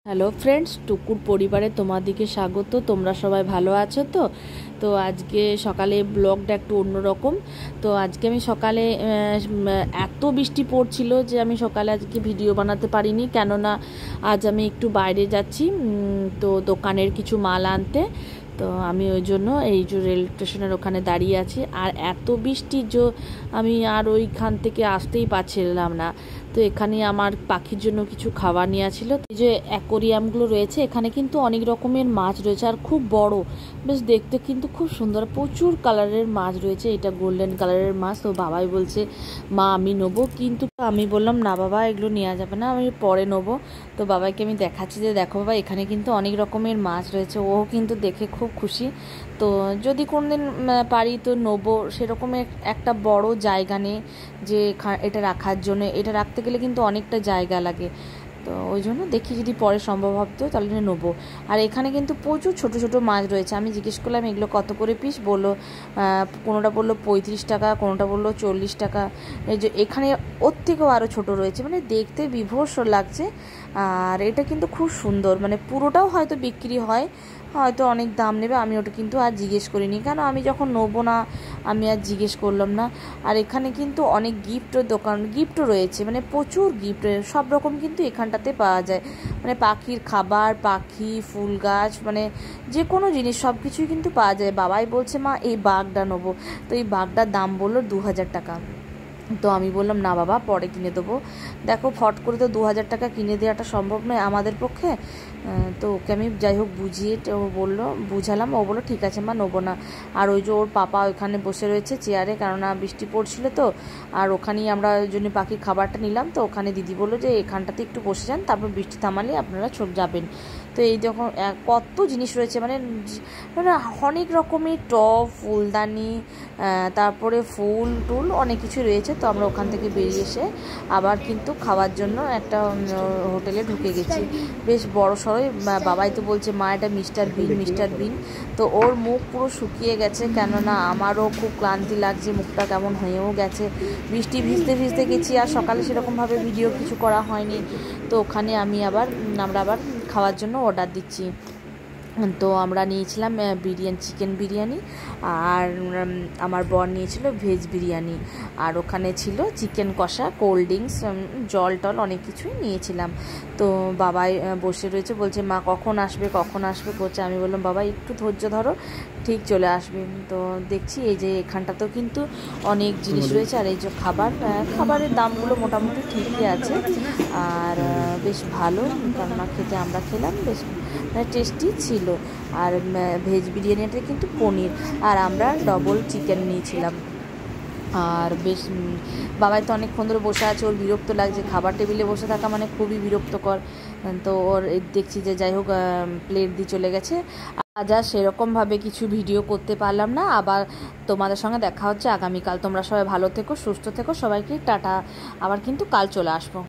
Hello friends, টুকুর পরিবারে তোমাদেরকে স্বাগত। তোমরা সবাই ভালো আছো তো? তো আজকে সকালে ব্লগটা একটু অন্যরকম। তো আজকে আমি সকালে এত বৃষ্টি পড়ছিল যে আমি সকালে আজকে ভিডিও বানাতে পারিনি, কেননা আজ আমি একটু বাইরে যাচ্ছি তো দোকানের কিছু মাল আনতে। তো আমি ওই জন্য এই যে রেল স্টেশনের ওখানে দাঁড়িয়ে আছি, আর এত বৃষ্টি যে আমি আর ওইখান থেকে আসতেই পারছিলাম না। তো এখানে আমার পাখির জন্য কিছু খাবার নিয়ে ছিল। এই যে অ্যাকোরিয়ামগুলো রয়েছে, এখানে কিন্তু অনেক রকমের মাছ রয়েছে আর খুব বড়, বেশ দেখতে কিন্তু খুব সুন্দর, প্রচুর কালারের মাছ রয়েছে। এটা গোল্ডেন কালারের মাছ। তো বাবাই বলছে মা আমি নেবো, কিন্তু আমি বললাম না বাবা, এগুলো নেওয়া যাবে না, আমি পরে নেবো। তো বাবাকে আমি দেখাচ্ছি যে দেখো বাবা, এখানে কিন্তু অনেক রকমের মাছ রয়েছে। ও কিন্তু দেখে খুব খুশি। তো যদি কোনোদিন পারি তো নেবো। সেরকমের একটা বড় জায়গা নেই যে এটা রাখার জন্য, এটা রাখতে গেলে কিন্তু অনেকটা জায়গা লাগে। তো ওই জন্য দেখি যদি পরে সম্ভব হতো তাহলে নেবো। আর এখানে কিন্তু প্রচুর ছোট ছোট মাছ রয়েছে। আমি জিজ্ঞেস করলাম এগুলো কত করে পিস, বললো কোনোটা বললো 35 টাকা, কোনোটা বললো 40 টাকা। এই যে এখানে ওর থেকেও আরও ছোটো রয়েছে, মানে দেখতে বিভৎস লাগছে। আর এটা কিন্তু খুব সুন্দর, মানে পুরোটাও হয়তো বিক্রি হয়, হয়তো অনেক দাম নেবে। আমি ওটা কিন্তু আর জিজ্ঞেস করিনি, কেন আমি যখন নেবো না আমি আর জিজ্ঞেস করলাম না। আর এখানে কিন্তু অনেক গিফটও রয়েছে, মানে প্রচুর গিফট সব রকম কিন্তু এখানটাতে পাওয়া যায়। মানে পাখির খাবার, পাখি, ফুল গাছ, মানে যে কোনো জিনিস সব কিছুই কিন্তু পাওয়া যায়। বাবাই বলছে মা এই বাঘটা নেবো। তো এই বাঘটার দাম বললো 2000 টাকা। তো আমি বললাম না বাবা, পরে কিনে দেবো। দেখো ফট করে তো 2000 টাকা কিনে দেওয়াটা সম্ভব নয় আমাদের পক্ষে। তো ওকে আমি যাই হোক বুঝিয়ে ও বললো, বুঝালাম, ও বললো ঠিক আছে মা, নেবো না। আর ওই যে ওর পাপা ওইখানে বসে রয়েছে চেয়ারে, কেননা বৃষ্টি পড়ছিল তো। আর ওখানেই আমরা ওই জন্য পাখির খাবারটা নিলাম। তো ওখানে দিদি বললো যে এখানটাতে একটু বসে যান, তারপর বৃষ্টি থামালে আপনারা যাবেন। তো এই যখন কত জিনিস রয়েছে, মানে মানে অনেক রকমের টব, ফুলদানি, তারপরে ফুল টুল অনেক কিছু রয়েছে। তো আমরা ওখান থেকে বেরিয়ে এসে আবার কিন্তু খাওয়ার জন্য একটা হোটেলে ঢুকে গেছি, বেশ বড় সড়োই। বাবাই তো বলছে মা এটা মিস্টার বিন। তো ওর মুখ পুরো শুকিয়ে গেছে, কেননা আমারও খুব ক্লান্তি লাগছে, মুখটা কেমন হয়েও গেছে। বৃষ্টি ভিজতে ভিজতে গেছি, আর সকালে সেরকমভাবে ভিডিও কিছু করা হয়নি। তো ওখানে আমরা আবার খাওয়ার জন্য অর্ডার দিচ্ছি। তো আমরা নিয়েছিলাম চিকেন বিরিয়ানি, আর আমার বর নিয়েছিল ভেজ বিরিয়ানি। আর ওখানে ছিল চিকেন কষা, কোল্ড ড্রিঙ্কস, জল টল অনেক কিছুই নিয়েছিলাম। তো বাবাই বসে রয়েছে, বলছে মা কখন আসবে করছে। আমি বললাম বাবা একটু ধৈর্য ধরো, ঠিক চলে আসবে। তো দেখছি এই যে এখানটাতেও কিন্তু অনেক জিনিস রয়েছে। আর এই যে খাবারের দামগুলো মোটামুটি ঠিকই আছে, আর বেশ ভালো, কেননা খেতে আমরা খেলাম, বেশ টেস্টি ছিল। আর ভেজ বিরিয়ানিটা কিন্তু পনির, আর আমরা ডবল চিকেন নিয়েছিলাম। আর বেশ বাবাই তো অনেকক্ষণ ধরে বসে আছে, ওর বিরক্ত লাগছে, খাবার টেবিলে বসে থাকা মানে খুবই বিরক্তকর। তো ওর দেখছি যে যাই হোক প্লেট দিয়ে চলে গেছে। আজ আর সেরকমভাবে কিছু ভিডিও করতে পারলাম না। আবার তোমাদের সঙ্গে দেখা হচ্ছে আগামীকাল। তোমরা সবাই ভালো থেকো, সুস্থ থেকো, সবাইকে টাটা। আবার কিন্তু কাল চলে আসবো।